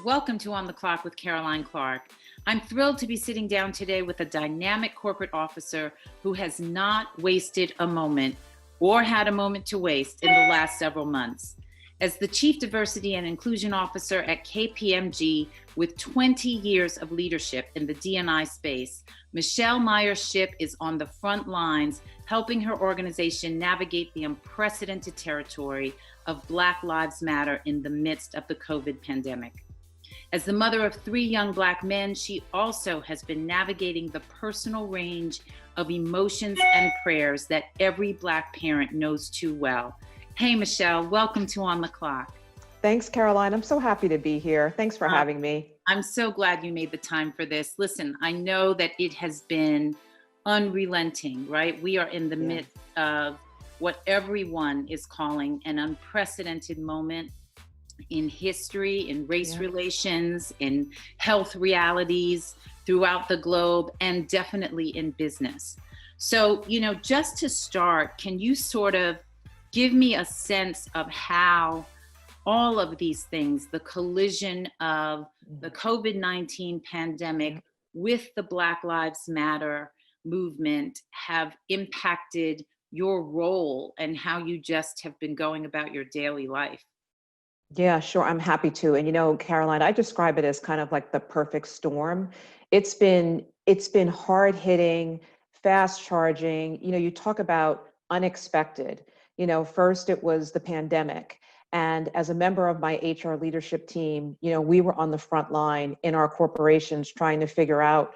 Welcome to On the Clock with Caroline Clark. I'm thrilled to be sitting down today with a dynamic corporate officer who has not wasted a moment or had a moment to waste in the last several months. As the Chief Diversity and Inclusion Officer at KPMG with 20 years of leadership in the D&I space, Michelle Meyer-Shipp is on the front lines helping her organization navigate the unprecedented territory of Black Lives Matter in the midst of the COVID pandemic. As the mother of 3 young Black men, she also has been navigating the personal range of emotions and prayers that every Black parent knows too well. Hey, Michelle, welcome to On the Clock. Thanks, Caroline. I'm so happy to be here. Thanks for having me. I'm so glad you made the time for this. Listen, I know that it has been unrelenting, right? We are in the midst of what everyone is calling an unprecedented moment in history, in race relations, in health realities throughout the globe, and definitely in business. So, just to start, can you sort of give me a sense of how all of these things, the collision of the COVID-19 pandemic with the Black Lives Matter movement, have impacted your role and how you just have been going about your daily life? Yeah, sure. I'm happy to. And Caroline, I describe it as kind of like the perfect storm. It's been hard hitting, fast charging. You talk about unexpected. First it was the pandemic. And as a member of my HR leadership team, we were on the front line in our corporations trying to figure out,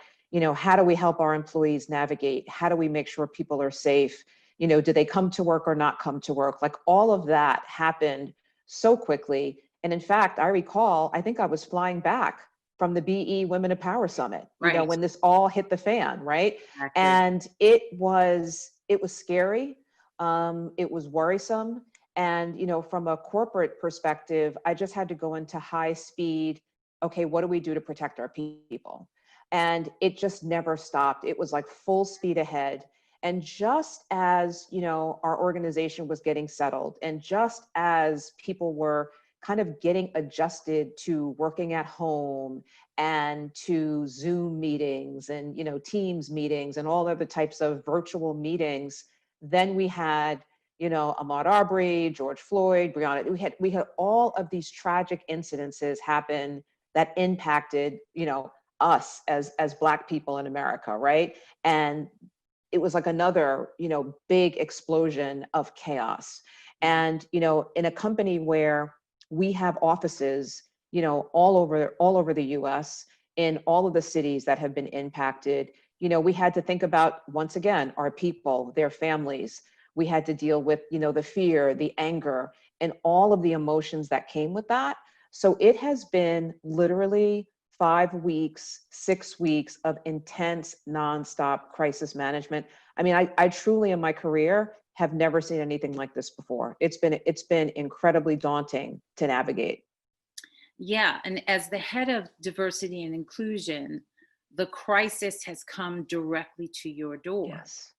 how do we help our employees navigate? How do we make sure people are safe? Do they come to work or not come to work? Like all of that happened so quickly. And in fact, I recall, I think I was flying back from the BE Women of Power Summit, when this all hit the fan, right? Exactly. And it was scary. It was worrisome. And, from a corporate perspective, I just had to go into high speed. Okay, what do we do to protect our people? And it just never stopped. It was like full speed ahead. And just as, our organization was getting settled, and just as people were kind of getting adjusted to working at home and to Zoom meetings and, Teams meetings and all other types of virtual meetings, then we had, Ahmaud Arbery, George Floyd, Breonna. We had all of these tragic incidences happen that impacted, us as Black people in America, right? And it was like another, big explosion of chaos. And, in a company where we have offices, all over the US, in all of the cities that have been impacted, we had to think about, once again, our people, their families. We had to deal with, the fear, the anger, and all of the emotions that came with that. So it has been literally 5 weeks, 6 weeks of intense, nonstop crisis management. I mean, I truly, in my career, have never seen anything like this before. It's been incredibly daunting to navigate. Yeah, and as the head of diversity and inclusion, the crisis has come directly to your door. Yes.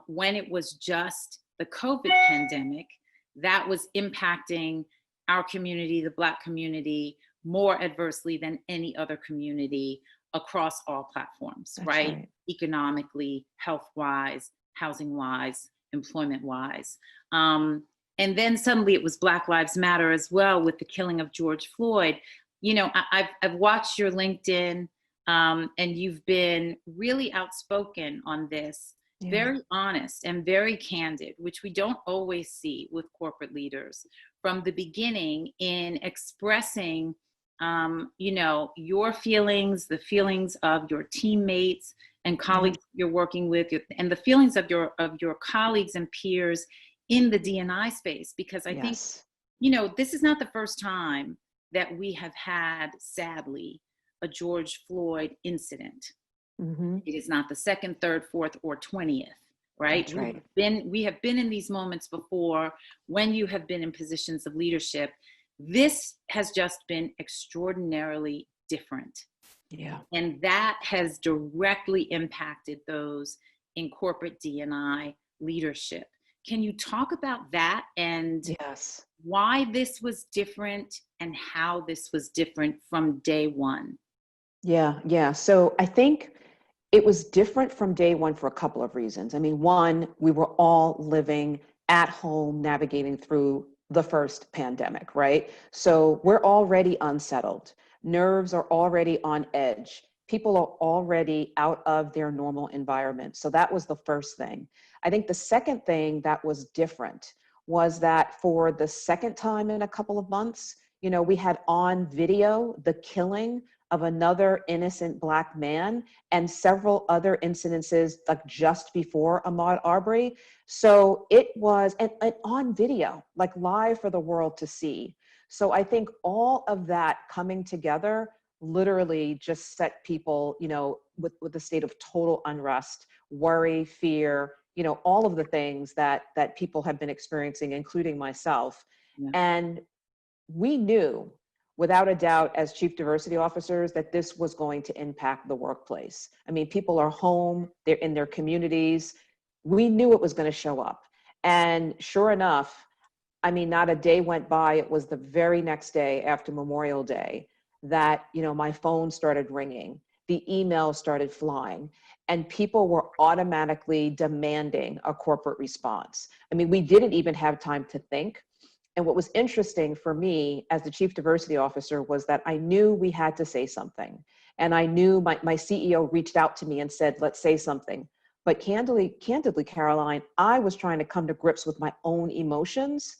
When it was just the COVID pandemic, that was impacting our community, the Black community, more adversely than any other community across all platforms, right? Economically, health-wise, housing-wise, employment-wise. And then suddenly it was Black Lives Matter as well with the killing of George Floyd. I've watched your LinkedIn, and you've been really outspoken on this, very honest and very candid, which we don't always see with corporate leaders from the beginning, in expressing your feelings, the feelings of your teammates and colleagues you're working with, and the feelings of your colleagues and peers in the D&I space. Because I think, this is not the first time that we have had, sadly, a George Floyd incident. Mm-hmm. It is not the second, third, fourth, or 20th, right? That's right. We have been in these moments before when you have been in positions of leadership. This has just been extraordinarily different. Yeah. And that has directly impacted those in corporate D&I leadership. Can you talk about that and Yes. why this was different and how this was different from day one? Yeah, yeah. So I think it was different from day one for a couple of reasons. I mean, one, we were all living at home, navigating through the first pandemic, right? So we're already unsettled. Nerves are already on edge. People are already out of their normal environment. So that was the first thing. I think the second thing that was different was that for the second time in a couple of months, we had on video the killing of another innocent Black man and several other incidences like just before Ahmaud Arbery. So it was and on video, like live for the world to see. So I think all of that coming together literally just set people, with a state of total unrest, worry, fear, all of the things that people have been experiencing, including myself. Yeah. And we knew without a doubt as chief diversity officers that this was going to impact the workplace. I mean, people are home, they're in their communities. We knew it was going to show up. And sure enough, I mean, not a day went by. It was the very next day after Memorial Day that, my phone started ringing, the emails started flying, and people were automatically demanding a corporate response. I mean, we didn't even have time to think. And what was interesting for me as the chief diversity officer was that I knew we had to say something. And I knew my CEO reached out to me and said, let's say something. But candidly, Caroline, I was trying to come to grips with my own emotions.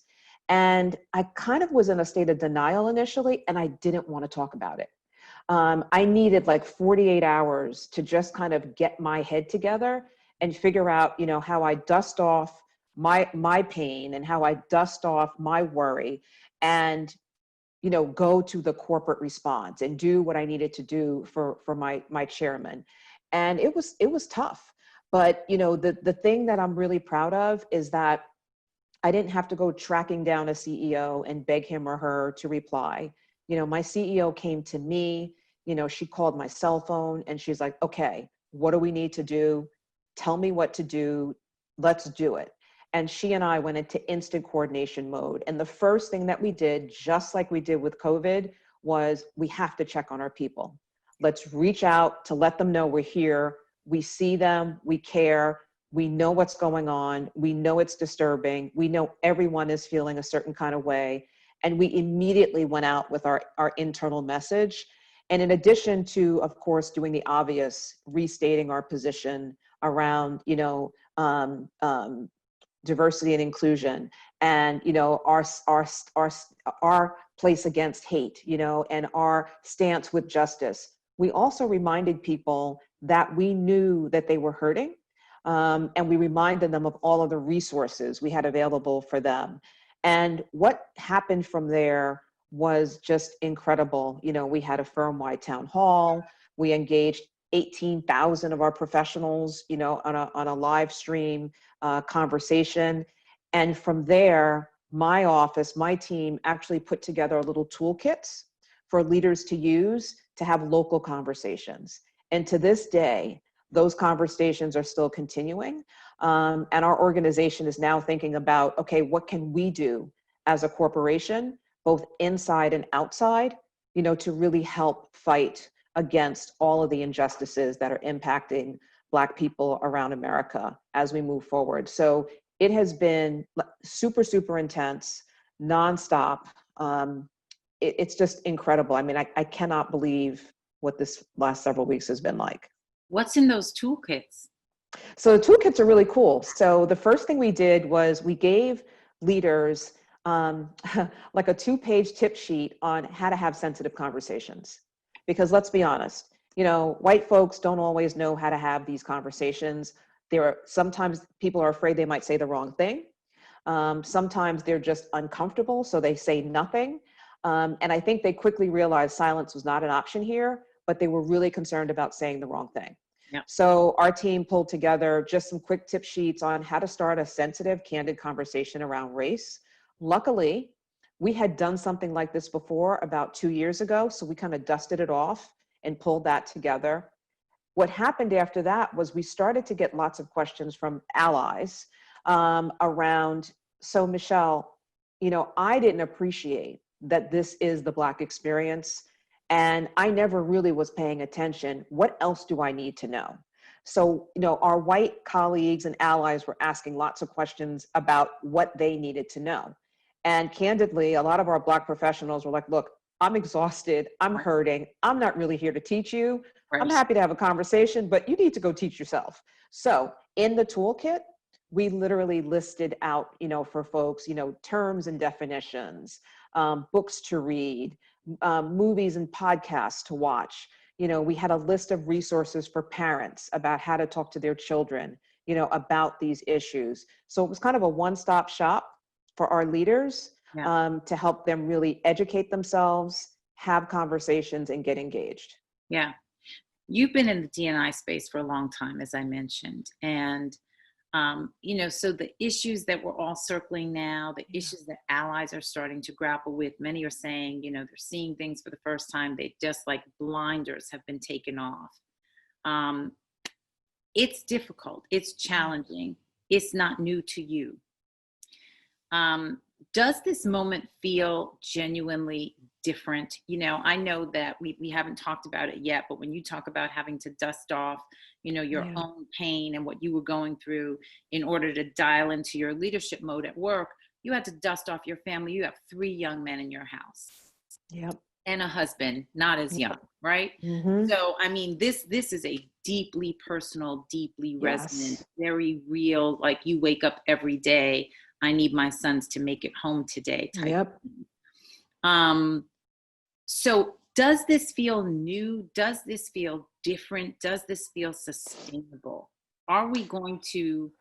And I kind of was in a state of denial initially, and I didn't want to talk about it. I needed like 48 hours to just kind of get my head together and figure out, how I dust off my pain and how I dust off my worry and, go to the corporate response and do what I needed to do for my chairman. And it was tough. But, the thing that I'm really proud of is that I didn't have to go tracking down a CEO and beg him or her to reply. My CEO came to me, she called my cell phone and she's like, okay, what do we need to do? Tell me what to do. Let's do it. And she and I went into instant coordination mode. And the first thing that we did, just like we did with COVID, was we have to check on our people. Let's reach out to let them know we're here. We see them, we care. We know what's going on. We know it's disturbing. We know everyone is feeling a certain kind of way. And we immediately went out with our internal message. And in addition to, of course, doing the obvious, restating our position around, diversity and inclusion and, our place against hate, and our stance with justice. We also reminded people that we knew that they were hurting. And we reminded them of all of the resources we had available for them. And what happened from there was just incredible. We had a firm-wide town hall. We engaged 18,000 of our professionals, on a live stream conversation. And from there, my office, my team actually put together little toolkits for leaders to use to have local conversations. And to this day, those conversations are still continuing. And our organization is now thinking about, okay, what can we do as a corporation, both inside and outside, to really help fight against all of the injustices that are impacting Black people around America as we move forward. So it has been super, super intense, nonstop. It's just incredible. I mean, I cannot believe what this last several weeks has been like. What's in those toolkits? So the toolkits are really cool. So the first thing we did was we gave leaders like a 2-page tip sheet on how to have sensitive conversations. Because let's be honest, white folks don't always know how to have these conversations. Sometimes people are afraid they might say the wrong thing. Sometimes they're just uncomfortable, so they say nothing. And I think they quickly realized silence was not an option here, but they were really concerned about saying the wrong thing. Yeah. So our team pulled together just some quick tip sheets on how to start a sensitive, candid conversation around race. Luckily, we had done something like this before about 2 years ago, so we kind of dusted it off and pulled that together. What happened after that was we started to get lots of questions from allies around, so Michelle, you know, I didn't appreciate that this is the Black experience. And I never really was paying attention. What else do I need to know? So, you know, our white colleagues and allies were asking lots of questions about what they needed to know. And candidly, a lot of our Black professionals were like, look, I'm exhausted, I'm hurting, I'm not really here to teach you. I'm Right. happy to have a conversation, but you need to go teach yourself. So in the toolkit, we literally listed out, you know, for folks, you know, terms and definitions, books to read, movies and podcasts to watch. You know, we had a list of resources for parents about how to talk to their children, you know, about these issues. So it was kind of a one-stop shop for our leaders, Yeah. to help them really educate themselves, have conversations, and get engaged. Yeah. You've been in the D&I space for a long time, as I mentioned. And, you know, so the issues that we're all circling now, the issues that allies are starting to grapple with, many are saying, you know, they're seeing things for the first time. They just like blinders have been taken off. Um, it's difficult. It's challenging. It's not new to you. Does this moment feel genuinely different? You know, I know that we haven't talked about it yet, but when you talk about having to dust off, you know, your Yeah. own pain and what you were going through in order to dial into your leadership mode at work, you had to dust off your family. You have 3 young men in your house Yep. and a husband, not as young, right? Mm-hmm. So, I mean, this is a deeply personal, deeply resonant, Yes. very real, like you wake up every day, I need my sons to make it home today type. Yep. Um, so does this feel new? Does this feel different? Does this feel sustainable? Are we going to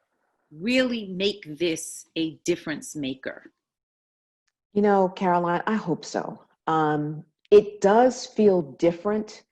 really make this a difference maker? You know, Caroline, I hope so. It does feel different.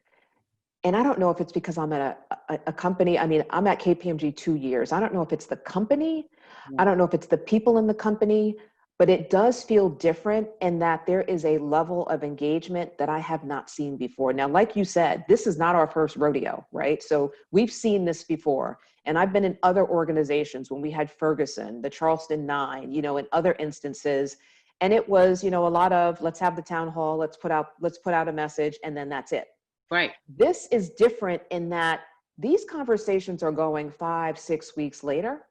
And I don't know if it's because I'm at a company. I mean, I'm at KPMG 2 years. I don't know if it's the company. I Yeah. don't know if it's the people in the company, but it does feel different in that there is a level of engagement that I have not seen before. Now, like you said, this is not our first rodeo, right? So we've seen this before. And I've been in other organizations when we had Ferguson, the Charleston Nine, you know, in other instances. And it was, you know, a lot of let's have the town hall, let's put out a message, and then that's it. Right. This is different in that these conversations are going 5, 6 weeks later,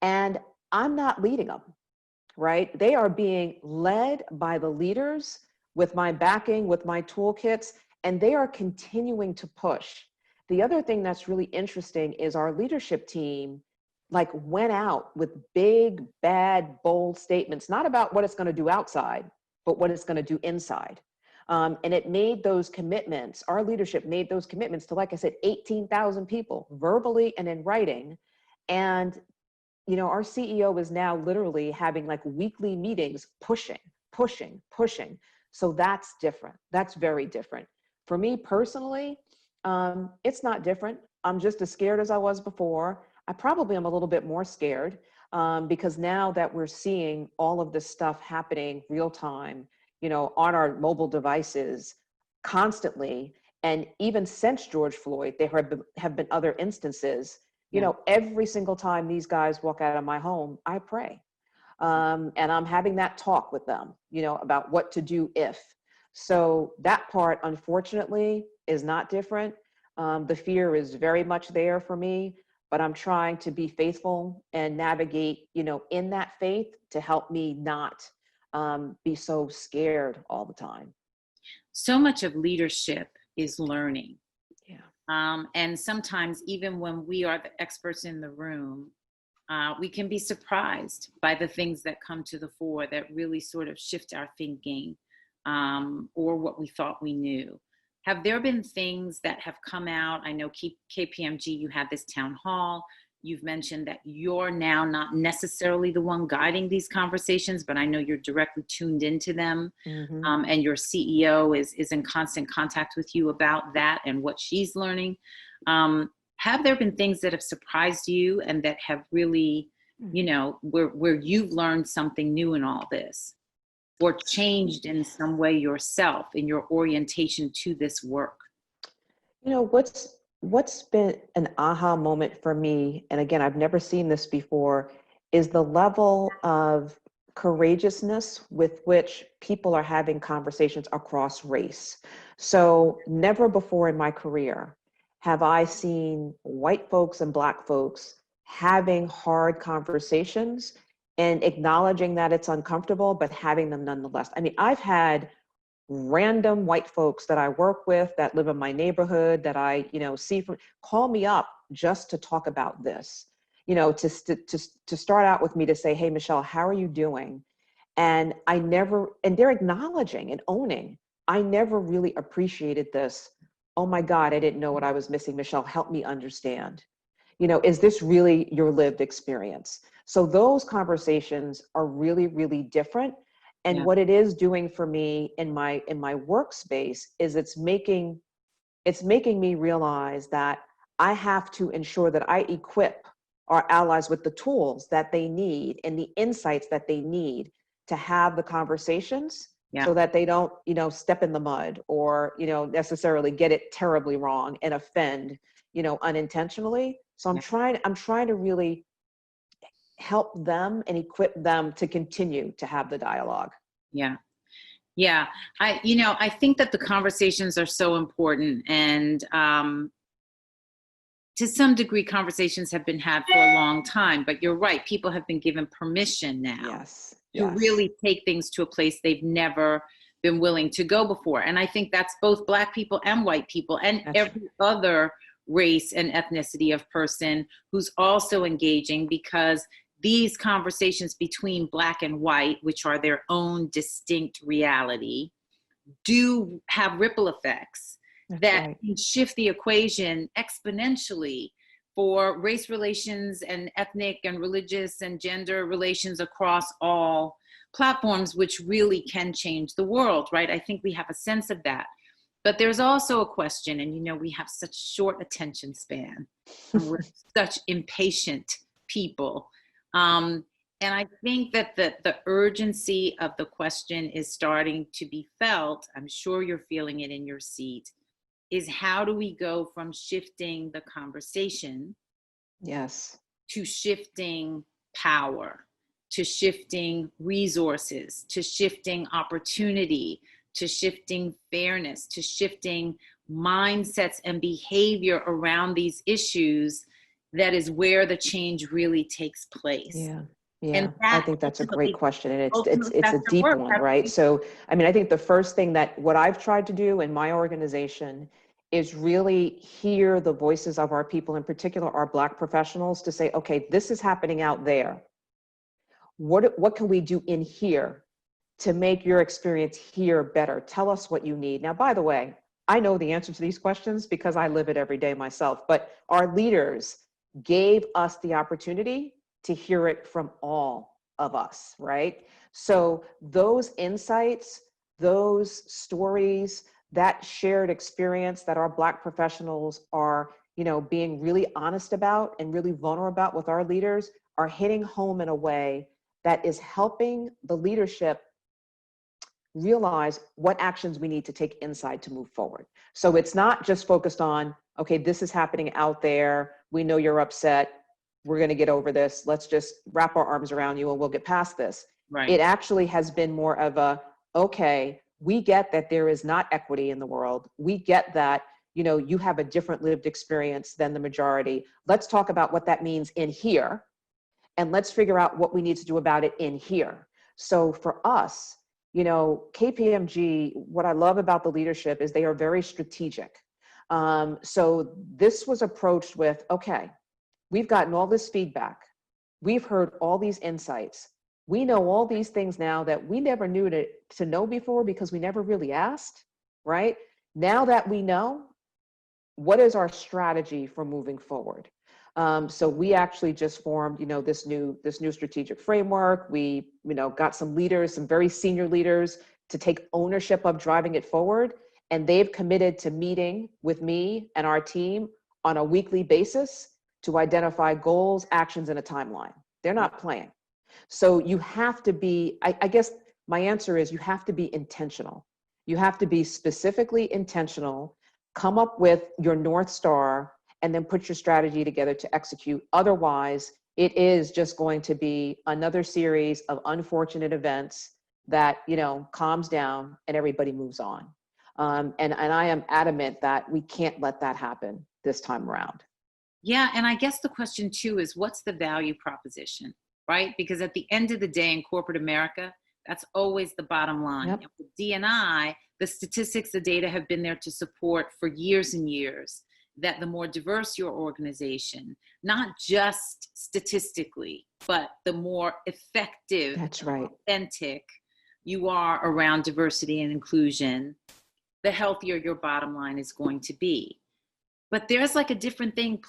and I'm not leading them, right? They are being led by the leaders with my backing, with my toolkits, and they are continuing to push. The other thing that's really interesting is our leadership team like went out with big, bad, bold statements, not about what it's going to do outside, but what it's going to do inside. And it made those commitments, our leadership made those commitments to, like I said, 18,000 people verbally and in writing. And, you know, our CEO is now literally having like weekly meetings, pushing, pushing, pushing. So that's different. That's very different. For me personally, it's not different. I'm just as scared as I was before. I probably am a little bit more scared because now that we're seeing all of this stuff happening real time, you know, on our mobile devices constantly. And even since George Floyd, there have been other instances, you Yeah. know, every single time these guys walk out of my home, I pray. And I'm having that talk with them, you know, about what to do if. So that part, unfortunately, is not different. The fear is very much there for me, but I'm trying to be faithful and navigate, you know, in that faith to help me not be so scared all the time. So much of leadership is learning. Yeah. And sometimes, even when we are the experts in the room, we can be surprised by the things that come to the fore that really sort of shift our thinking or what we thought we knew. Have there been things that have come out? I know KPMG, you had this town hall. You've mentioned that you're now not necessarily the one guiding these conversations, but I know you're directly tuned into them. Mm-hmm. And your CEO is in constant contact with you about that and what she's learning. Have there been things that have surprised you and that have really, you know, where you've learned something new in all this or changed in some way yourself in your orientation to this work? You know, what's been an aha moment for me, and again, I've never seen this before, is the level of courageousness with which people are having conversations across race. So never before in my career have I seen white folks and Black folks having hard conversations and acknowledging that it's uncomfortable, but having them nonetheless. I mean, I've had random white folks that I work with that live in my neighborhood that I, see from, call me up just to talk about this, to start out with me to say, hey, Michelle, how are you doing? And and they're acknowledging and owning, I never really appreciated this. Oh my God, I didn't know what I was missing. Michelle, help me understand. Is this really your lived experience? So those conversations are really, really different. And Yeah. what it is doing for me in my workspace is it's making me realize that I have to ensure that I equip our allies with the tools that they need and the insights that they need to have the conversations Yeah. so that they don't, step in the mud or, necessarily get it terribly wrong and offend, unintentionally. So I'm trying to really help them and equip them to continue to have the dialogue. Yeah. Yeah. I think that the conversations are so important, and to some degree, conversations have been had for a long time, but you're right. People have been given permission now Yes. to Yes. really take things to a place they've never been willing to go before. And I think that's both Black people and white people and every other race and ethnicity of person who's also engaging, because these conversations between Black and white, which are their own distinct reality, do have ripple effects that can shift the equation exponentially for race relations and ethnic and religious and gender relations across all platforms, which really can change the world, right? I think we have a sense of that. But there's also a question, and we have such short attention span, and we're such impatient people. And I think that the urgency of the question is starting to be felt. I'm sure you're feeling it in your seat. Is how do we go from shifting the conversation, yes, to shifting power, to shifting resources, to shifting opportunity, to shifting fairness, to shifting mindsets and behavior around these issues? That is where the change really takes place. Yeah. Yeah, And that I think that's a great question, and ultimately it's a that's your deep work. one, right? So, I mean, I think the first thing that what I've tried to do in my organization is really hear the voices of our people, in particular our Black professionals, to say, okay, this is happening out there. What can we do in here to make your experience here better? Tell us what you need. Now, by the way, I know the answer to these questions because I live it every day myself, but our leaders gave us the opportunity to hear it from all of us, right? So those insights, those stories, that shared experience that our Black professionals are, being really honest about and really vulnerable about with our leaders are hitting home in a way that is helping the leadership realize what actions we need to take inside to move forward. So it's not just focused on, okay, this is happening out there. We know you're upset. We're going to get over this. Let's just wrap our arms around you and we'll get past this. Right. It actually has been more of a, okay, we get that there is not equity in the world. We get that, you have a different lived experience than the majority. Let's talk about what that means in here. And let's figure out what we need to do about it in here. So for us, KPMG, what I love about the leadership is they are very strategic. So this was approached with, okay, we've gotten all this feedback. We've heard all these insights. We know all these things now that we never knew to know before because we never really asked, right? Now that we know, what is our strategy for moving forward? So we actually just formed, this new strategic framework. We, got some leaders, some very senior leaders to take ownership of driving it forward. And they've committed to meeting with me and our team on a weekly basis to identify goals, actions, and a timeline. They're not playing. So you have to be, I guess my answer is you have to be intentional. You have to be specifically intentional, come up with your North Star, and then put your strategy together to execute. Otherwise, it is just going to be another series of unfortunate events that, you know, calms down and everybody moves on. And I am adamant that we can't let that happen this time around. Yeah, and I guess the question too is what's the value proposition, right? Because at the end of the day in corporate America, that's always the bottom line. Yep. And with D&I, the statistics, the data have been there to support for years and years that the more diverse your organization, not just statistically, but the more effective, That's right. authentic you are around diversity and inclusion, the healthier your bottom line is going to be. But there's like a different thing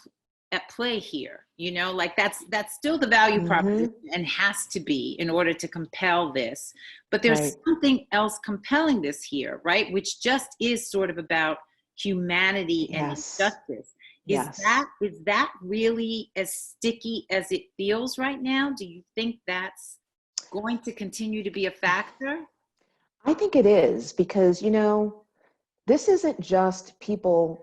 at play here, you know, like that's still the value proposition and has to be in order to compel this. But there's Right. something else compelling this here, right? Which just is sort of about humanity and Yes. injustice. Yes. Is that really as sticky as it feels right now? Do you think that's going to continue to be a factor? I think it is because, you know, this isn't just people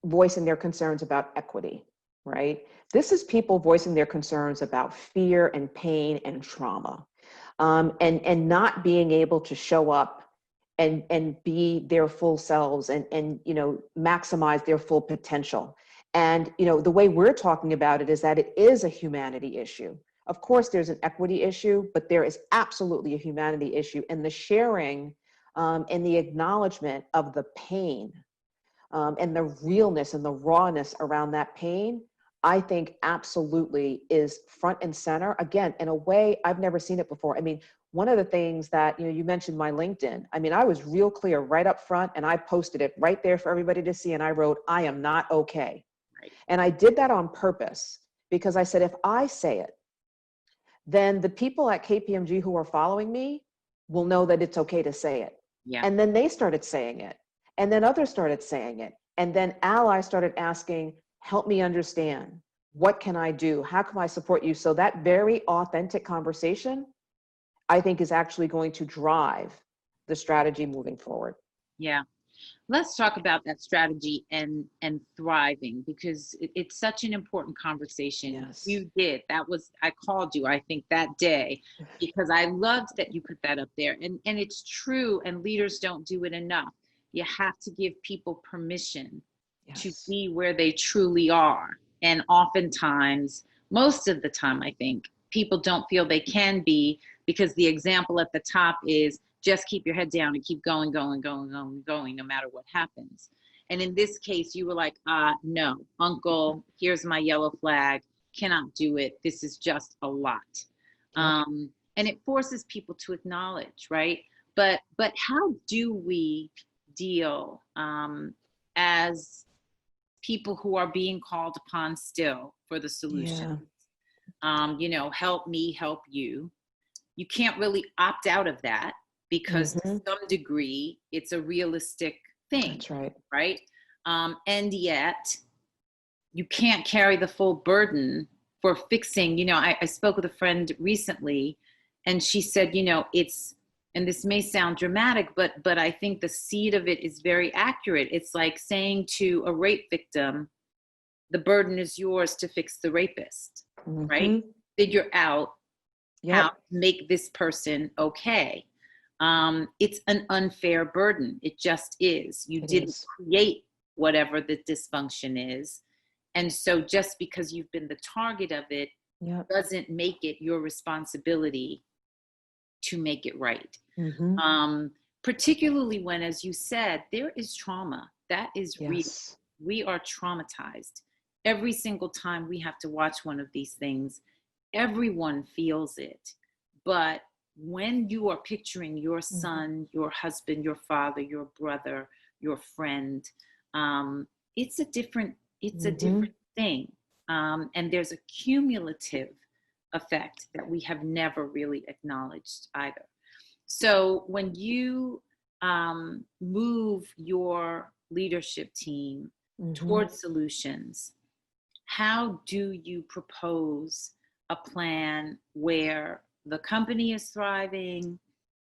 voicing their concerns about equity, right? This is people voicing their concerns about fear and pain and trauma, and not being able to show up and be their full selves and you know, maximize their full potential. And you know, the way we're talking about it is that it is a humanity issue. Of course, there's an equity issue, but there is absolutely a humanity issue, and the sharing and the acknowledgement of the pain and the realness and the rawness around that pain, I think absolutely is front and center. Again, in a way I've never seen it before. I mean, one of the things that, you know, you mentioned my LinkedIn. I mean, I was real clear right up front and I posted it right there for everybody to see. And I wrote, I am not okay. Right. And I did that on purpose because I said, if I say it, then the people at KPMG who are following me will know that it's okay to say it. Yeah. And then they started saying it. And then others started saying it. And then allies started asking, help me understand. What can I do? How can I support you? So that very authentic conversation, I think, is actually going to drive the strategy moving forward. Yeah. Let's talk about that strategy and thriving, because it's such an important conversation. Yes. You did. That was, I called you, I think, that day because I loved that you put that up there. And it's true, and leaders don't do it enough. You have to give people permission to Yes. be where they truly are. And oftentimes, most of the time, I think, people don't feel they can be because the example at the top is just keep your head down and keep going, going, going, going, going, no matter what happens. And in this case, you were like, no, uncle, here's my yellow flag, cannot do it. This is just a lot. Yep. And it forces people to acknowledge, right? But how do we deal as people who are being called upon still for the solution? You know, help me, help you. You can't really opt out of that because to some degree it's a realistic thing. That's right. Right. And yet you can't carry the full burden for fixing, you know, I spoke with a friend recently and she said, you know, it's, and this may sound dramatic, but I think the seed of it is very accurate. It's like saying to a rape victim, the burden is yours to fix the rapist, right? Figure out how to make this person okay. It's an unfair burden. It just is. You didn't create whatever the dysfunction is. And so just because you've been the target of it doesn't make it your responsibility to make it right. Particularly when, as you said, there is trauma. That is real. We are traumatized. Every single time we have to watch one of these things, everyone feels it. But when you are picturing your son, your husband, your father, your brother, your friend, it's a different thing. And there's a cumulative effect that we have never really acknowledged either. So when you move your leadership team towards solutions, how do you propose a plan where the company is thriving,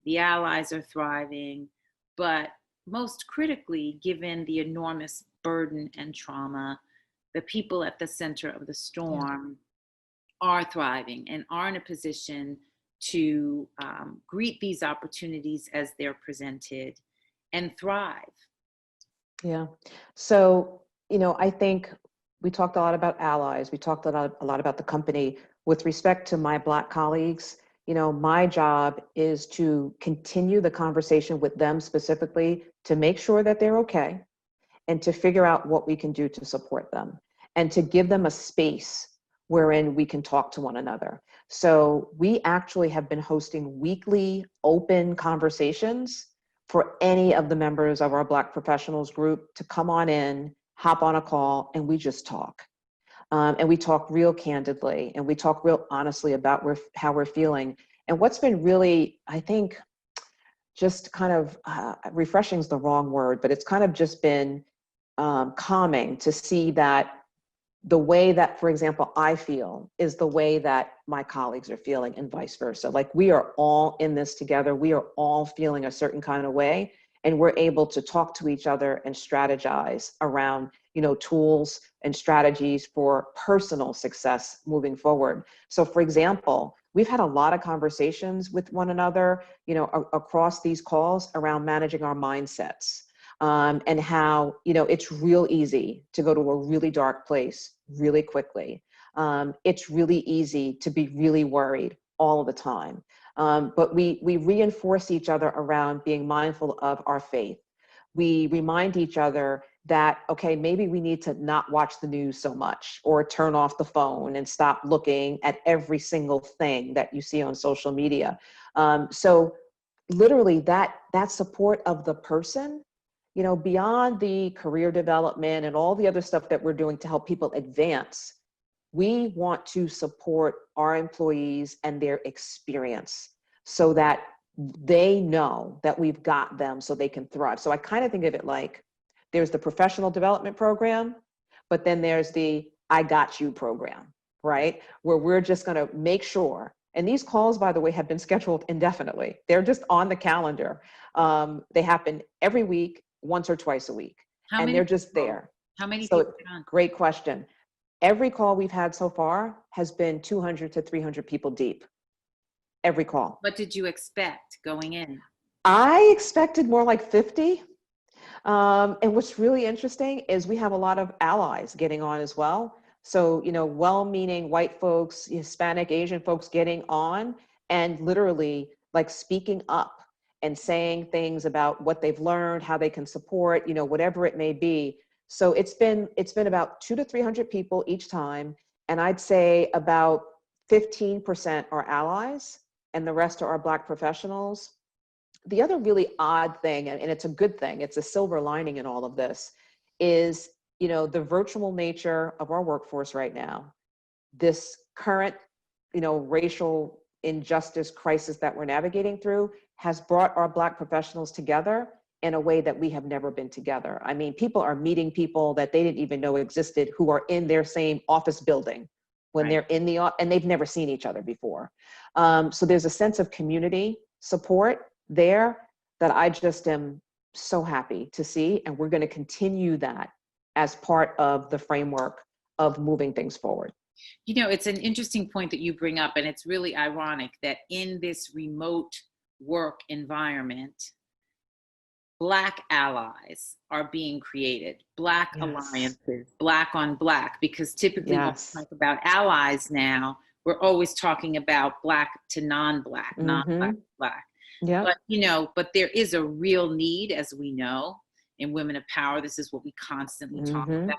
the allies are thriving, but most critically, given the enormous burden and trauma, the people at the center of the storm are thriving and are in a position to greet these opportunities as they're presented and thrive. Yeah. So, I think we talked a lot about allies. We talked a lot about the company. With respect to my Black colleagues, my job is to continue the conversation with them specifically to make sure that they're okay and to figure out what we can do to support them and to give them a space wherein we can talk to one another. So we actually have been hosting weekly open conversations for any of the members of our Black professionals group to come on in, hop on a call, and we just talk. And we talk real candidly, and we talk real honestly about how we're feeling. And what's been really, I think, just kind of refreshing is the wrong word, but it's kind of just been calming to see that the way that, for example, I feel is the way that my colleagues are feeling and vice versa. Like we are all in this together. We are all feeling a certain kind of way, and we're able to talk to each other and strategize around, tools and strategies for personal success moving forward. So for example, we've had a lot of conversations with one another, across these calls around managing our mindsets. And how, it's real easy to go to a really dark place really quickly. It's really easy to be really worried all of the time. But we reinforce each other around being mindful of our faith. We remind each other that, okay, maybe we need to not watch the news so much or turn off the phone and stop looking at every single thing that you see on social media. So literally that support of the person, beyond the career development and all the other stuff that we're doing to help people advance, we want to support our employees and their experience so that they know that we've got them so they can thrive. So I kind of think of it like there's the professional development program, but then there's the I got you program, right? Where we're just going to make sure. And these calls, by the way, have been scheduled indefinitely. They're just on the calendar. They happen every week, once or twice a week, and they're just there. How many So, people are on? great question. Every call we've had so far has been 200 to 300 people deep. Every call. What did you expect going in? I expected more like 50. And what's really interesting is we have a lot of allies getting on as well. So, well-meaning white folks, Hispanic, Asian folks getting on and literally like speaking up and saying things about what they've learned, how they can support, whatever it may be. So it's been about 200 to 300 people each time. And I'd say about 15% are allies and the rest are our Black professionals. The other really odd thing, and it's a good thing, it's a silver lining in all of this, is, the virtual nature of our workforce right now, this current, racial injustice crisis that we're navigating through has brought our Black professionals together in a way that we have never been together. I mean, people are meeting people that they didn't even know existed who are in their same office building when they're in and they've never seen each other before. So there's a sense of community support there that I just am so happy to see. And we're going to continue that as part of the framework of moving things forward. It's an interesting point that you bring up, and it's really ironic that in this remote work environment, Black allies are being created, Black alliances, Black on Black, because typically when we talk about allies now, we're always talking about Black to non-Black, non-Black to Black. Yeah. But there is a real need, as we know, in Women of Power. This is what we constantly talk about,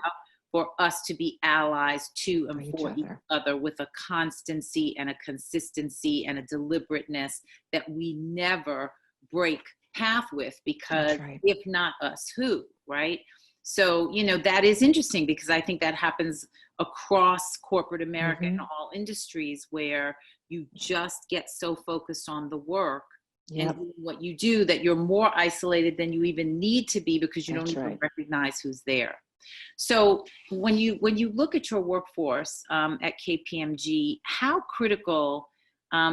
for us to be allies to and for each other with a constancy and a consistency and a deliberateness that we never break path with, because if not us, who, right? So, that is interesting, because I think that happens across corporate America in all industries, where you just get so focused on the work and what you do that you're more isolated than you even need to be, because you don't even recognize who's there. So when you look at your workforce at KPMG, how critical,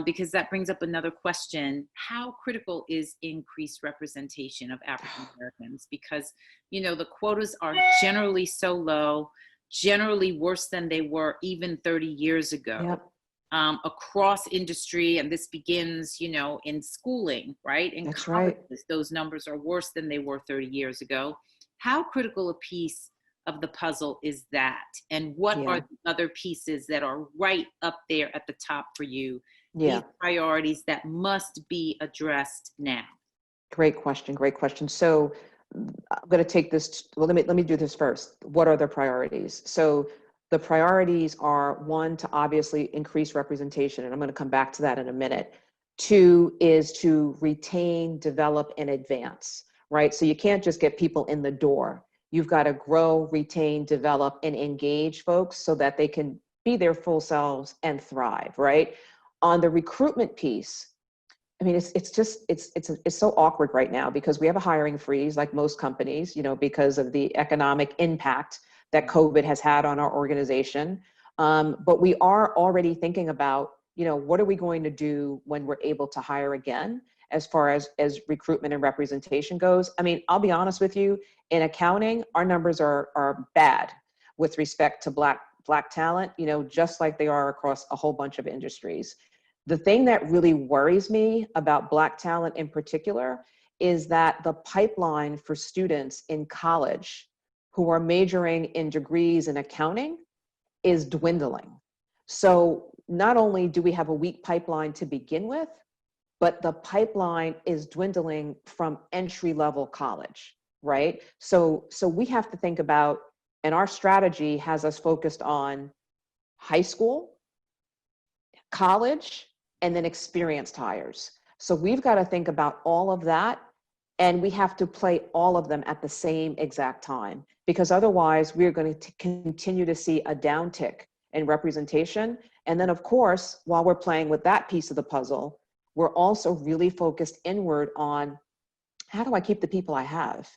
because that brings up another question, how critical is increased representation of African Americans? Because, the quotas are generally so low, generally worse than they were even 30 years ago. across industry, and this begins, you know, in schooling, right? In That's right. colleges, those numbers are worse than they were 30 years ago. How critical a piece of the puzzle is that? And what are Yeah. the other pieces that are right up there at the top for you? These Yeah. priorities that must be addressed now. Great question. Great question. So I'm going to take this. Well, let me do this first. What are the priorities? So the priorities are, one, to obviously increase representation, and I'm going to come back to that in a minute. Two is to retain, develop, and advance, right? So you can't just get people in the door. You've got to grow, retain, develop, and engage folks so that they can be their full selves and thrive, right? On the recruitment piece, I mean, it's so awkward right now because we have a hiring freeze, like most companies, you know, because of the economic impact that COVID has had on our organization. But we are already thinking about, you know, what are we going to do when we're able to hire again, as far as recruitment and representation goes. I mean, I'll be honest with you, in accounting, our numbers are bad with respect to Black talent, you know, just like they are across a whole bunch of industries. The thing that really worries me about Black talent in particular is that the pipeline for students in college who are majoring in degrees in accounting is dwindling. So not only do we have a weak pipeline to begin with, but the pipeline is dwindling from entry-level college, right? So we have to think about, and our strategy has us focused on high school, college, and then experienced hires. So we've got to think about all of that, and we have to play all of them at the same exact time, because otherwise we're going to continue to see a downtick in representation. And then, of course, while we're playing with that piece of the puzzle, we're also really focused inward on, how do I keep the people I have?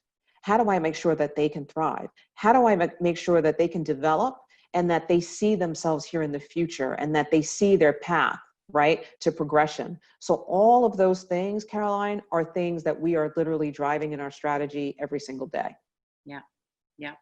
How do I make sure that they can thrive? How do I make sure that they can develop and that they see themselves here in the future and that they see their path, right, to progression? So all of those things, Caroline, are things that we are literally driving in our strategy every single day. Yeah, yeah.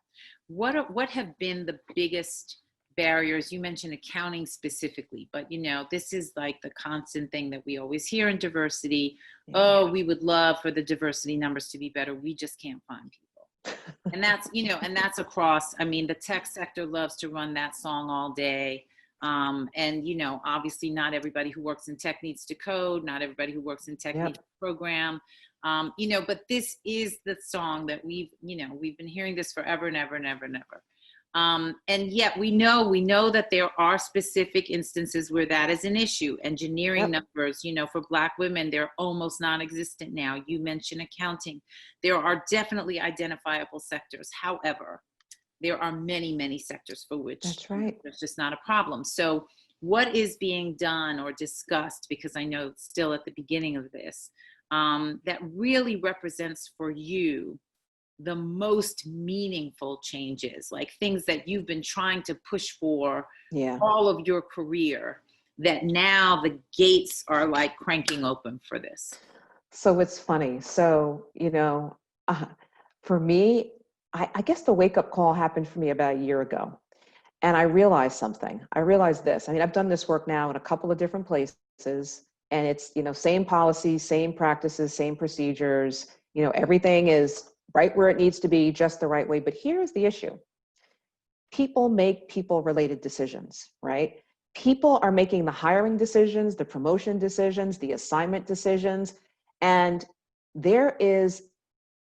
What have been the biggest barriers? You mentioned accounting specifically, but you know, this is like the constant thing that we always hear in diversity. Yeah. Oh, we would love for the diversity numbers to be better. We just can't find people. And that's, you know, and that's across, I mean, the tech sector loves to run that song all day. And, you know, obviously not everybody who works in tech needs to code. Not everybody who works in tech needs to program. You know, but this is the song that we've been hearing this forever and ever and ever and ever. And yet we know that there are specific instances where that is an issue. Engineering numbers, you know, for Black women, they're almost non-existent now. You mentioned accounting. There are definitely identifiable sectors. However, there are many, many sectors for which That's right. there's just not a problem. So what is being done or discussed, because I know it's still at the beginning of this, that really represents for you the most meaningful changes, like things that you've been trying to push for all of your career, that now the gates are like cranking open for this? So it's funny. So, you know, for me, I guess the wake-up call happened for me about a year ago. And I realized something. I realized this. I mean, I've done this work now in a couple of different places, and it's, you know, same policies, same practices, same procedures, you know, everything is right where it needs to be, just the right way. But here's the issue. People make people-related decisions, right? People are making the hiring decisions, the promotion decisions, the assignment decisions, and there is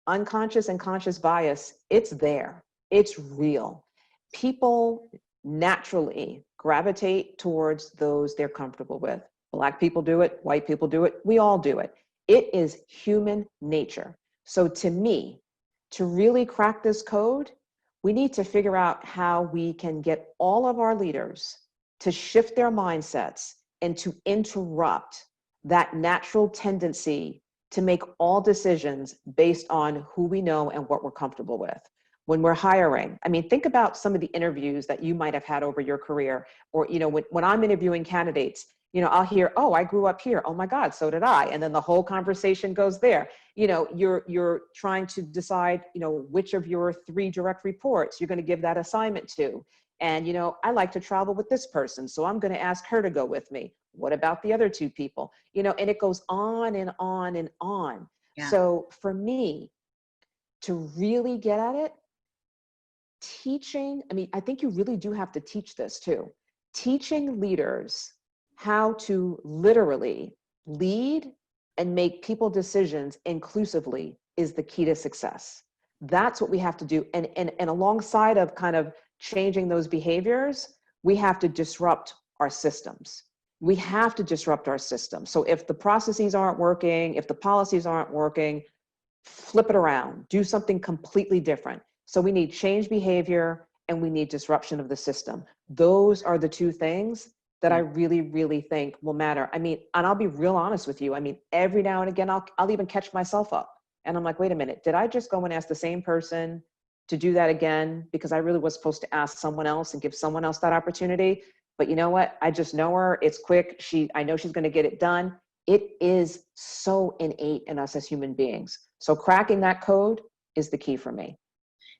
unconscious and conscious bias. It's there. It's real. People naturally gravitate towards those they're comfortable with. Black people do it, white people do it, we all do it. It is human nature. So to me, to really crack this code, we need to figure out how we can get all of our leaders to shift their mindsets and to interrupt that natural tendency to make all decisions based on who we know and what we're comfortable with. When we're hiring, I mean, think about some of the interviews that you might have had over your career, or, you know, when I'm interviewing candidates, you know, I'll hear, oh, I grew up here. Oh my God, so did I. And then the whole conversation goes there. You know, you're trying to decide, you know, which of your 3 direct reports you're going to give that assignment to. And, I like to travel with this person, so I'm going to ask her to go with me. What about the other two people? And it goes on and on and on. Yeah. So for me to really get at it, teaching, I think you really do have to teach this too. Teaching leaders how to literally lead and make people decisions inclusively is the key to success. That's what we have to do. And alongside of kind of changing those behaviors, we have to disrupt our systems. We have to disrupt our system. So if the processes aren't working, if the policies aren't working, flip it around, do something completely different. So we need change behavior and we need disruption of the system. Those are the two things that I really, really think will matter. And I'll be real honest with you. Every now and again, I'll even catch myself up. And I'm like, wait a minute, did I just go and ask the same person to do that again? Because I really was supposed to ask someone else and give someone else that opportunity. But you know what? I just know her. It's quick. I know she's going to get it done. It is so innate in us as human beings. So cracking that code is the key for me.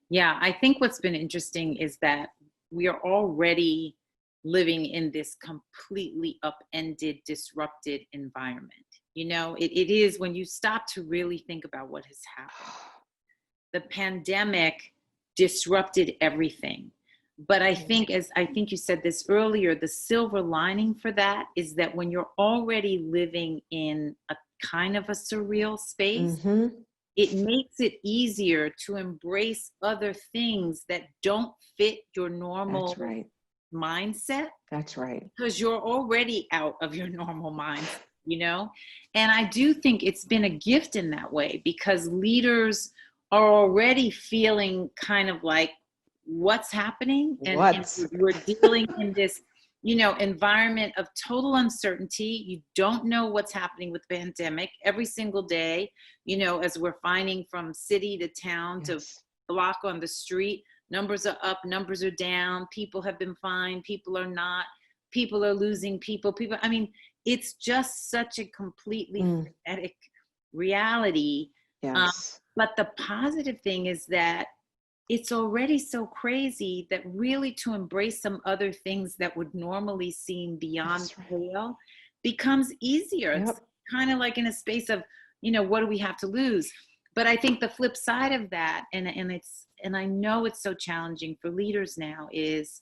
Yeah, I think what's been interesting is that we are already living in this completely upended, disrupted environment. It is, when you stop to really think about what has happened. The pandemic disrupted everything. But I think you said this earlier, the silver lining for that is that when you're already living in a kind of a surreal space, it makes it easier to embrace other things that don't fit your normal mindset. That's right. Because you're already out of your normal mind, And I do think it's been a gift in that way, because leaders are already feeling kind of like, what's happening? And we're dealing in this, environment of total uncertainty. You don't know what's happening with the pandemic every single day, as we're finding from city to town to block on the street. Numbers are up, numbers are down. People have been fined, people are not. People are losing people. It's just such a completely frenetic reality. Yes. But the positive thing is that it's already so crazy that really to embrace some other things that would normally seem beyond the pale becomes easier. It's kind of like in a space of, what do we have to lose? But I think the flip side of that, and I know it's so challenging for leaders now, is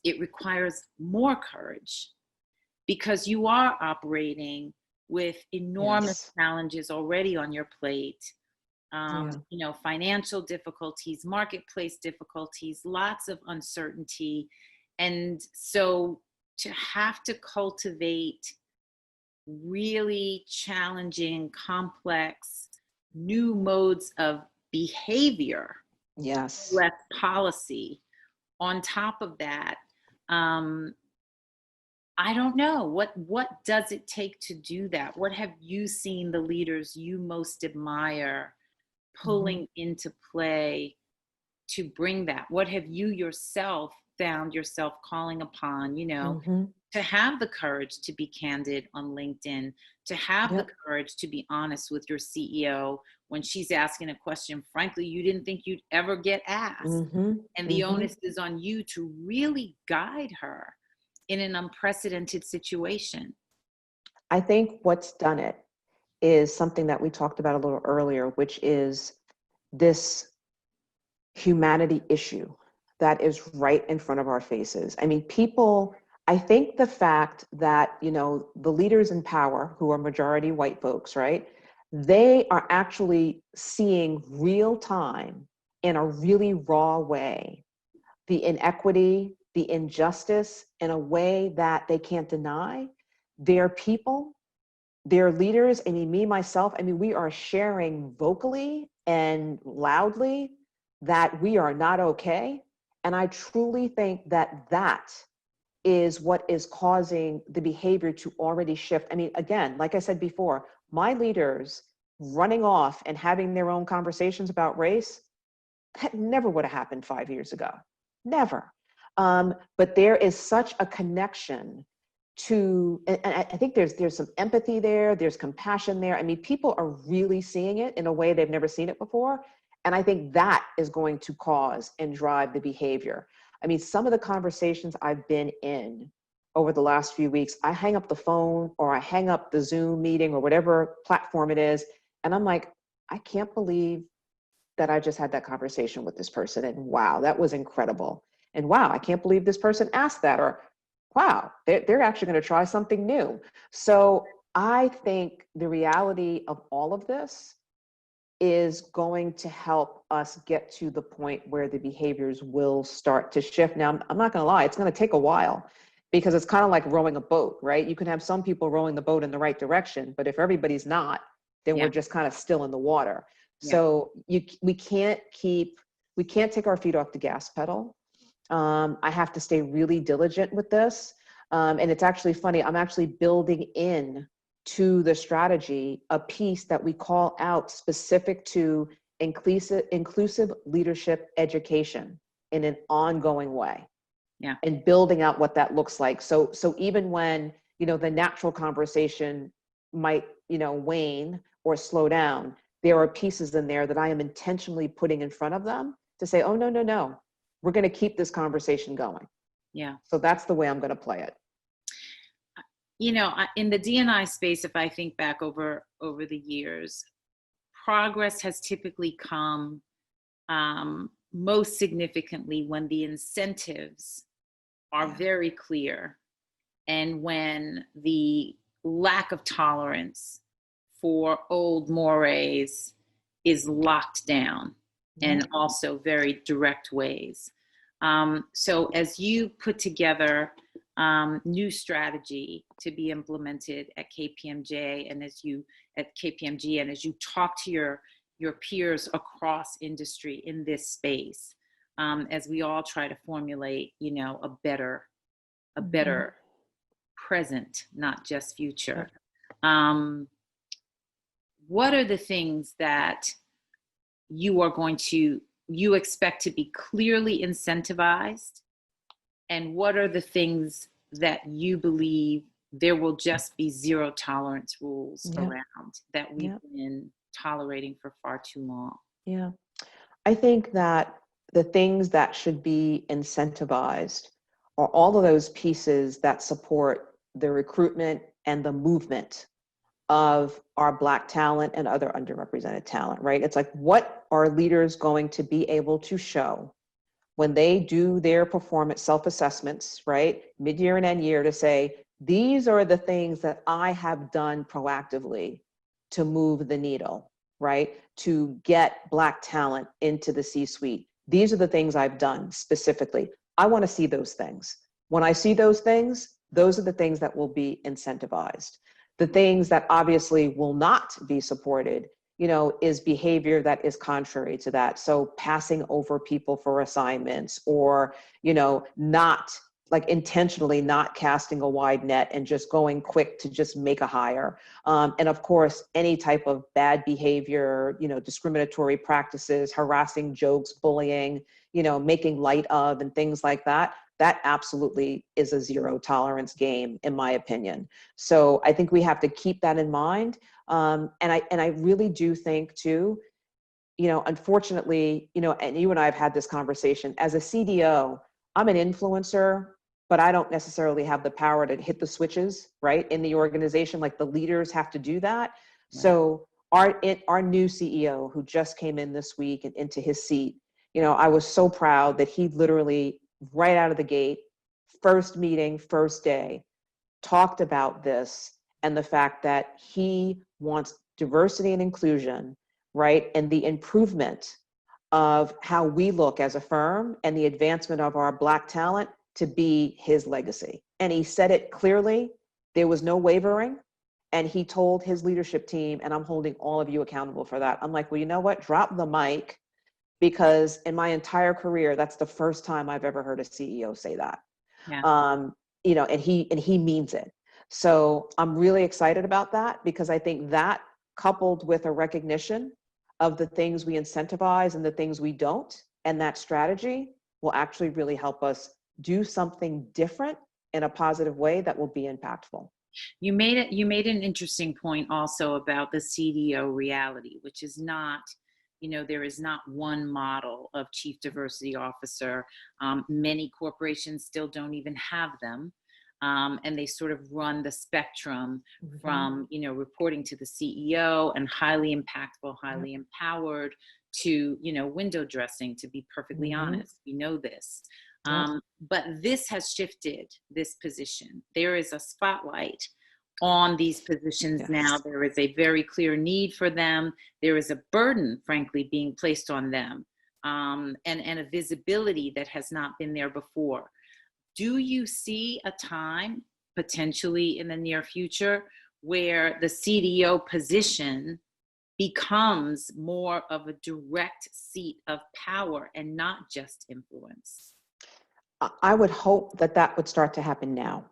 it requires more courage, because you are operating with enormous challenges already on your plate. Financial difficulties, marketplace difficulties, lots of uncertainty. And so to have to cultivate really challenging, complex, new modes of behavior, less policy on top of that, I don't know. What does it take to do that? What have you seen the leaders you most admire pulling into play to bring that? What have you yourself found yourself calling upon, to have the courage to be candid on LinkedIn, to have the courage to be honest with your CEO when she's asking a question, frankly, you didn't think you'd ever get asked. And the onus is on you to really guide her in an unprecedented situation. I think what's done it is something that we talked about a little earlier, which is this humanity issue that is right in front of our faces. I think the fact that, the leaders in power, who are majority white folks, right? They are actually seeing real time in a really raw way, the inequity, the injustice in a way that they can't deny. Their people, their leaders, me, myself, we are sharing vocally and loudly that we are not okay. And I truly think that that is what is causing the behavior to already shift. Again, like I said before, my leaders running off and having their own conversations about race, that never would have happened 5 years ago. Never. But there is such a connection to, and I think there's some empathy there, there's compassion there. People are really seeing it in a way they've never seen it before. And I think that is going to cause and drive the behavior. I mean, some of the conversations I've been in over the last few weeks, I hang up the phone or I hang up the Zoom meeting or whatever platform it is. And I'm like, I can't believe that I just had that conversation with this person. And wow, that was incredible. And wow, I can't believe this person asked that. Or wow, they're actually going to try something new. So I think the reality of all of this is going to help us get to the point where the behaviors will start to shift. Now, I'm not going to lie, it's going to take a while because it's kind of like rowing a boat, right? You can have some people rowing the boat in the right direction, but if everybody's not, then Yeah. we're just kind of still in the water. Yeah. So we can't take our feet off the gas pedal. I have to stay really diligent with this. And it's actually funny, I'm actually building in to the strategy a piece that we call out specific to inclusive leadership education in an ongoing way. Yeah. And building out what that looks like. So even when, the natural conversation might, wane or slow down, there are pieces in there that I am intentionally putting in front of them to say, oh, no, we're going to keep this conversation going. Yeah. So that's the way I'm going to play it. In the D&I space, if I think back over the years, progress has typically come most significantly when the incentives are very clear and when the lack of tolerance for old mores is locked down and also very direct ways. So as you put together new strategy to be implemented at KPMG and as you talk to your peers across industry in this space, as we all try to formulate, a better present, not just future. What are the things that you expect to be clearly incentivized? And what are the things that you believe there will just be zero tolerance rules around that we've been tolerating for far too long? Yeah. I think that the things that should be incentivized are all of those pieces that support the recruitment and the movement of our Black talent and other underrepresented talent, right? It's like, what are leaders going to be able to show when they do their performance self-assessments, right? Mid-year and end year, to say, these are the things that I have done proactively to move the needle, right? To get Black talent into the C-suite. These are the things I've done specifically. I want to see those things. When I see those things, those are the things that will be incentivized. The things that obviously will not be supported, is behavior that is contrary to that. So passing over people for assignments or, not like intentionally not casting a wide net and just going quick to just make a hire. And of course, any type of bad behavior, discriminatory practices, harassing jokes, bullying, making light of and things like that. That absolutely is a zero tolerance game, in my opinion. So I think we have to keep that in mind. And I really do think too, unfortunately, and you and I have had this conversation, as a CDO, I'm an influencer, but I don't necessarily have the power to hit the switches, right? In the organization, like the leaders have to do that. Right. So our new CEO who just came in this week and into his seat, I was so proud that he literally right out of the gate, first meeting, first day, talked about this and the fact that he wants diversity and inclusion, right? And the improvement of how we look as a firm and the advancement of our Black talent to be his legacy. And he said it clearly, there was no wavering. And he told his leadership team, and I'm holding all of you accountable for that. I'm like, well, you know what? Drop the mic, because in my entire career, that's the first time I've ever heard a CEO say that. Yeah. And he means it. So I'm really excited about that, because I think that, coupled with a recognition of the things we incentivize and the things we don't, and that strategy will actually really help us do something different in a positive way that will be impactful. You made an interesting point also about the CDO reality, which is not There is not one model of chief diversity officer. Many corporations still don't even have them. And they sort of run the spectrum from, reporting to the CEO and highly impactful, highly empowered to, window dressing, to be perfectly honest. We know this. But this has shifted this position. There is a spotlight on these positions now. There is a very clear need for them. There is a burden, frankly, being placed on them, and a visibility that has not been there before. Do you see a time, potentially in the near future, where the CDO position becomes more of a direct seat of power and not just influence? I would hope that that would start to happen now.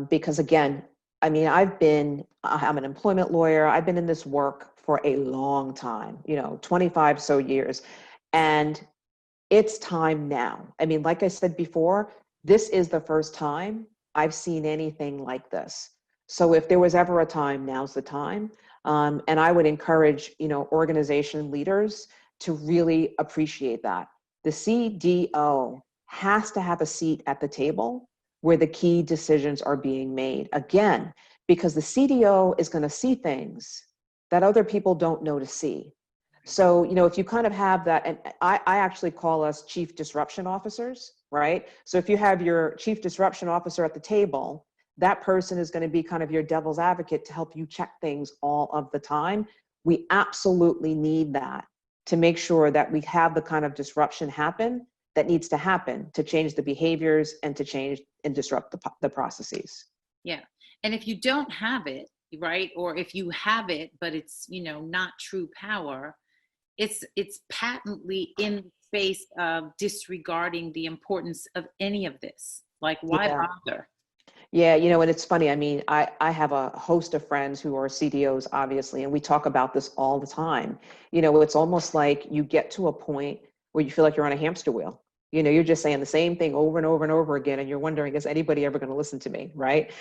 Because again, I mean, I'm an employment lawyer. I've been in this work for a long time, 25 so years. And it's time now. I mean, like I said before, this is the first time I've seen anything like this. So if there was ever a time, now's the time. And I would encourage, organization leaders to really appreciate that. The CDO has to have a seat at the table where the key decisions are being made. Again, because the CDO is going to see things that other people don't know to see. So, if you kind of have that, and I actually call us chief disruption officers, right? So if you have your chief disruption officer at the table, that person is going to be kind of your devil's advocate to help you check things all of the time. We absolutely need that to make sure that we have the kind of disruption happen that needs to happen to change the behaviors and to change and disrupt the processes. Yeah. And if you don't have it, right, or if you have it, but it's, not true power, it's patently in the space of disregarding the importance of any of this. Like, why bother? Yeah, and it's funny. I mean, I have a host of friends who are CDOs, obviously, and we talk about this all the time. It's almost like you get to a point where you feel like you're on a hamster wheel. You're just saying the same thing over and over and over again, and you're wondering, is anybody ever going to listen to me, right?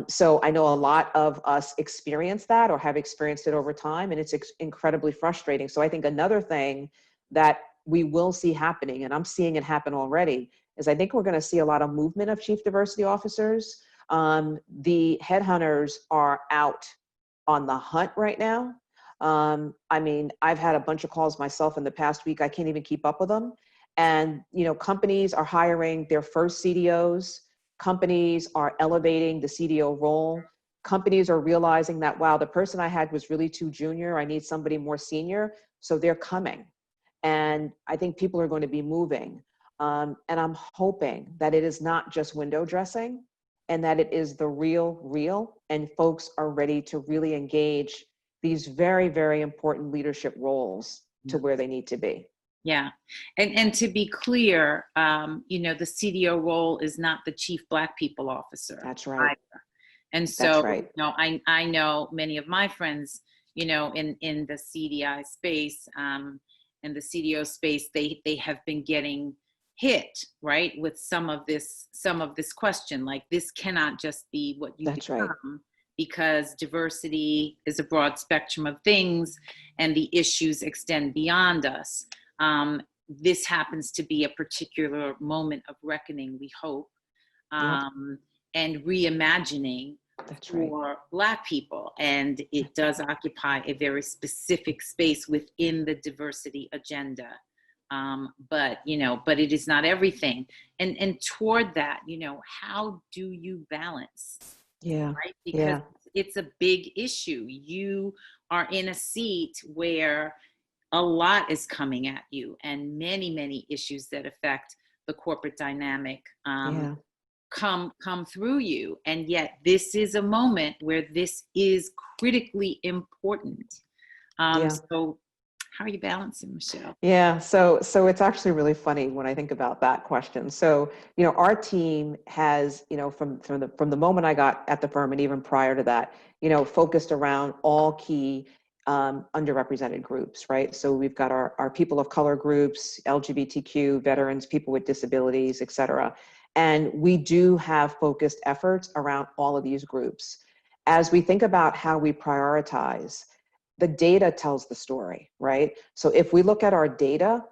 So I know a lot of us experience that or have experienced it over time, and it's incredibly frustrating. So I think another thing that we will see happening, and I'm seeing it happen already, is I think we're going to see a lot of movement of chief diversity officers. The headhunters are out on the hunt right now. I mean, I've had a bunch of calls myself in the past week. I can't even keep up with them. And, companies are hiring their first CDOs. Companies are elevating the CDO role. Companies are realizing that, wow, the person I had was really too junior. I need somebody more senior. So they're coming. And I think people are going to be moving. And I'm hoping that it is not just window dressing and that it is the real, and folks are ready to really engage these very, very important leadership roles to where they need to be. Yeah. And to be clear, the CDO role is not the chief Black people officer. That's right. Either. And so, that's right. I know many of my friends, in the CDI space, and the CDO space, they have been getting hit, right, with some of this question, like, this cannot just be what you That's become, right. because diversity is a broad spectrum of things and the issues extend beyond us. This happens to be a particular moment of reckoning, we hope, and reimagining for Black people. And it does occupy a very specific space within the diversity agenda. But it is not everything. And toward that, how do you balance? Yeah. Right? Because it's a big issue. You are in a seat where a lot is coming at you, and many, many issues that affect the corporate dynamic come through you. And yet this is a moment where this is critically important. So how are you balancing, Michelle? Yeah, so it's actually really funny when I think about that question. So, our team has, from the moment I got at the firm and even prior to that, focused around all key underrepresented groups, right? So we've got our people of color groups, LGBTQ, veterans, people with disabilities, et cetera. And we do have focused efforts around all of these groups. As we think about how we prioritize, the data tells the story, right? So if we look at our data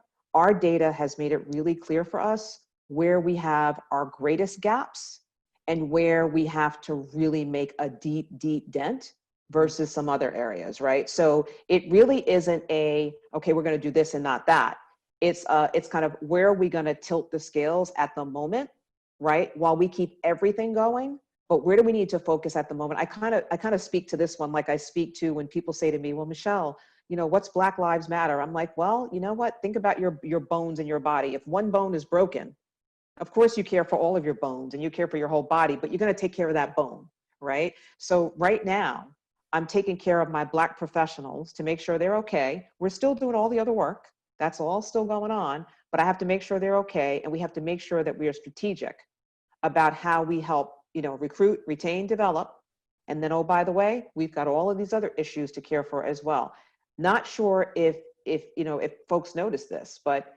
has made it really clear for us where we have our greatest gaps and where we have to really make a deep, deep dent versus some other areas, right? So it really isn't okay, we're going to do this and not that. It's kind of where are we going to tilt the scales at the moment, right? While we keep everything going, but where do we need to focus at the moment? I kind of speak to this one like I speak to when people say to me, well, Michelle, what's Black Lives Matter? I'm like, well, you know what? Think about your bones in your body. If one bone is broken, of course you care for all of your bones and you care for your whole body, but you're going to take care of that bone, right? So right now, I'm taking care of my Black professionals to make sure they're okay. We're still doing all the other work. That's all still going on, but I have to make sure they're okay. And we have to make sure that we are strategic about how we help, recruit, retain, develop. And then, oh, by the way, we've got all of these other issues to care for as well. Not sure if folks notice this, but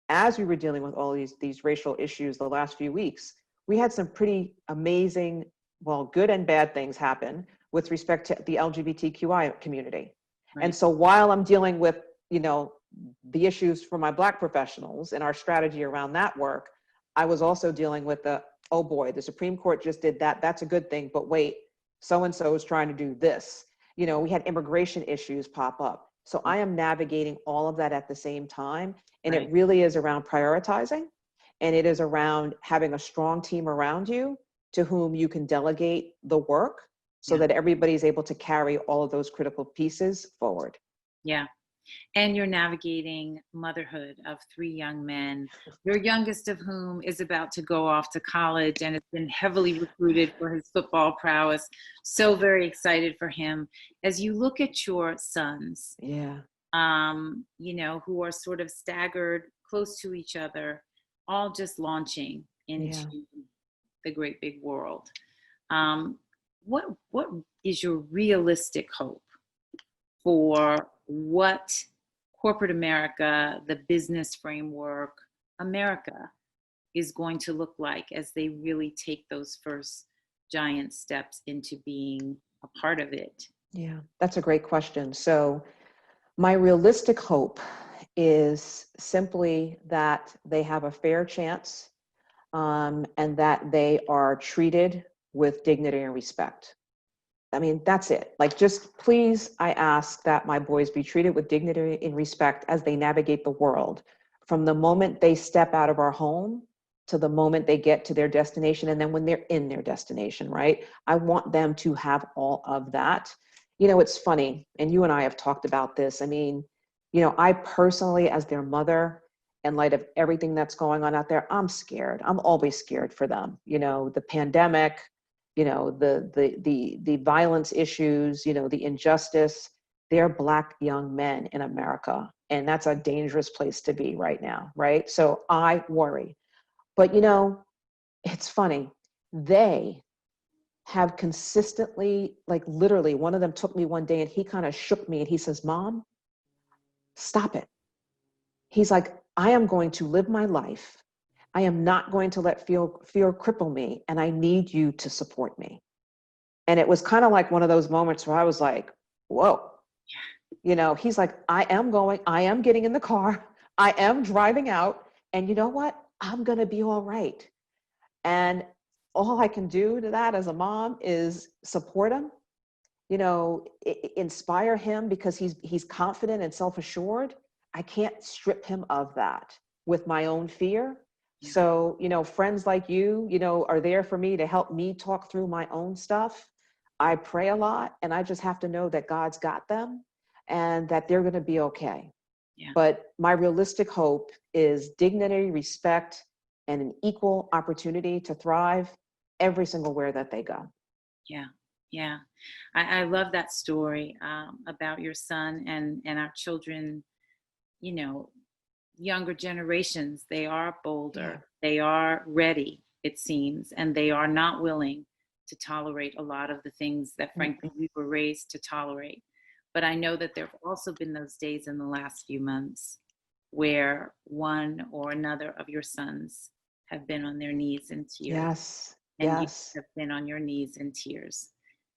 as we were dealing with all these racial issues the last few weeks, we had some pretty amazing, well, good and bad things happen with respect to the LGBTQI community. Right. And so while I'm dealing with, the issues for my Black professionals and our strategy around that work, I was also dealing with oh boy, the Supreme Court just did that. That's a good thing, but wait, so-and-so is trying to do this. We had immigration issues pop up. So I am navigating all of that at the same time. And Right. it really is around prioritizing, and it is around having a strong team around you to whom you can delegate the work so that everybody's able to carry all of those critical pieces forward. Yeah. And you're navigating motherhood of 3 young men, your youngest of whom is about to go off to college and has been heavily recruited for his football prowess. So very excited for him. As you look at your sons, Yeah. Who are sort of staggered close to each other, all just launching into the great big world. What is your realistic hope for what corporate America, the business framework, America is going to look like as they really take those first giant steps into being a part of it? Yeah, that's a great question. So my realistic hope is simply that they have a fair chance, and that they are treated with dignity and respect. I mean, that's it. Like, just please, I ask that my boys be treated with dignity and respect as they navigate the world, from the moment they step out of our home to the moment they get to their destination, and then when they're in their destination, right? I want them to have all of that. It's funny, and you and I have talked about this. I mean, I personally, as their mother, in light of everything that's going on out there, I'm scared. I'm always scared for them. The pandemic, the violence issues, the injustice. They're Black young men in America, and that's a dangerous place to be right now, right? So I worry. But it's funny. They have consistently, like, literally, one of them took me one day and he kind of shook me and he says, Mom, stop it. He's like, I am going to live my life. I am not going to let fear cripple me, and I need you to support me. And it was kind of like one of those moments where I was like, whoa. He's like, I am getting in the car, I am driving out, and you know what? I'm going to be all right. And all I can do to that as a mom is support him, inspire him, because he's confident and self-assured. I can't strip him of that with my own fear. Yeah. So, friends like you, are there for me to help me talk through my own stuff. I pray a lot, and I just have to know that God's got them and that they're going to be okay. Yeah. But my realistic hope is dignity, respect, and an equal opportunity to thrive every single where that they go. Yeah. Yeah. I love that story about your son and our children, younger generations. They are bolder. Yeah. They are ready, it seems, and they are not willing to tolerate a lot of the things that, frankly, we were raised to tolerate. But I know that there have also been those days in the last few months where one or another of your sons have been on their knees in tears. Yes. And yes. you have been on your knees in tears.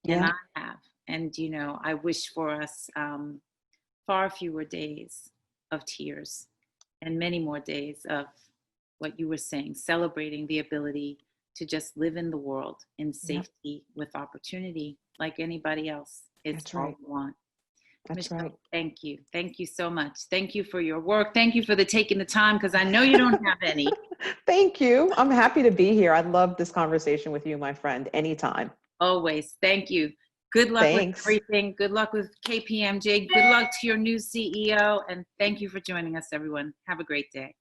Yeah. And I have. And, you know, I wish for us far fewer days of tears and many more days of what you were saying, celebrating the ability to just live in the world in Yep, safety with opportunity like anybody else. It's that's all right. we want. That's right. Michelle, thank you. Thank you so much. Thank you for your work. Thank you for the taking the time, because I know you don't have any. Thank you. I'm happy to be here. I love this conversation with you, my friend, anytime. Always. Thank you. Good luck with Thanks. everything. Good luck with KPMG. Good luck to your new CEO. And thank you for joining us, everyone. Have a great day.